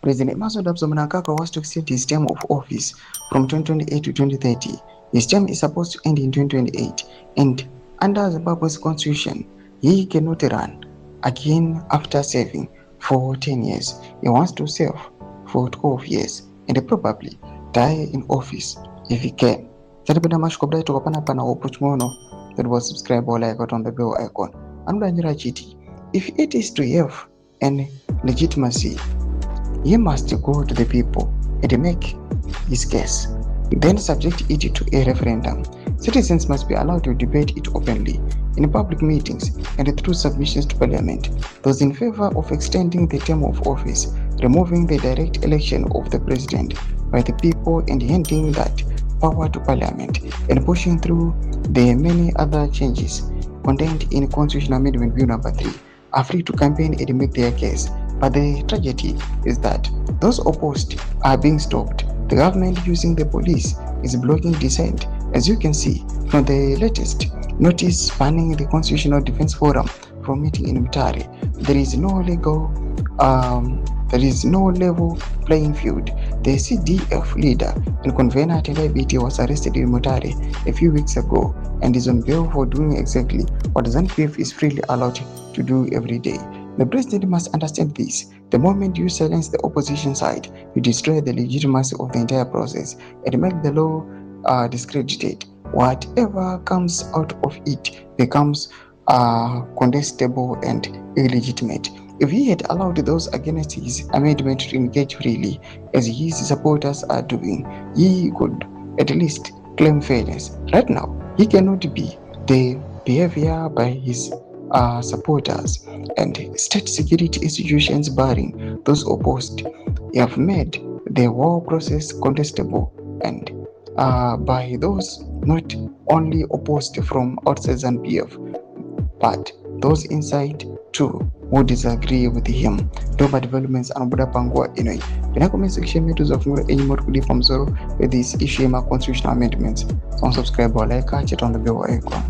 President Mnangagwa was to extend his term of office from 2028 to 2030. His term is supposed to end in 2028, and under Zimbabwe's constitution, he cannot run again after serving for 10 years. He wants to serve for 12 years and probably die in office if he can. Tatipenda mashikobda tukapana pana opochmono that was subscribe or like on the bell icon. Anudanyira chiti. If it is to have an legitimacy, he must go to the people and make his case, then subject it to a referendum. Citizens must be allowed to debate it openly in public meetings and through submissions to Parliament. Those in favor of extending the term of office, removing the direct election of the president by the people and handing that power to Parliament, and pushing through the many other changes contained in Constitutional Amendment Bill number 3 are free to campaign and make their case. But the tragedy is that those opposed are being stopped. The government using the police is blocking dissent. As you can see from the latest notice banning the Constitutional Defense Forum from meeting in Mutare, there is no level playing field. The CDF leader and convener Tendai BT was arrested in Mutare a few weeks ago and is on bail for doing exactly what ZANU-PF is freely allowed to do every day. The president must understand this. The moment you silence the opposition side, you destroy the legitimacy of the entire process and make the law discredited. Whatever comes out of it becomes contestable and illegitimate. If he had allowed those against his amendment to engage freely, as his supporters are doing, he could at least claim fairness. Right now, he cannot be the behavior by his supporters and state security institutions barring those opposed. They have made the war process contestable and by those not only opposed from outside ZANU-PF but those inside too who disagree with him. Doba developments anobuda pangwa inoi. Pina comment section metu zafungura any more kudi from zoro with this issue ma constitutional amendments. So subscribe or like, chat on the bell icon.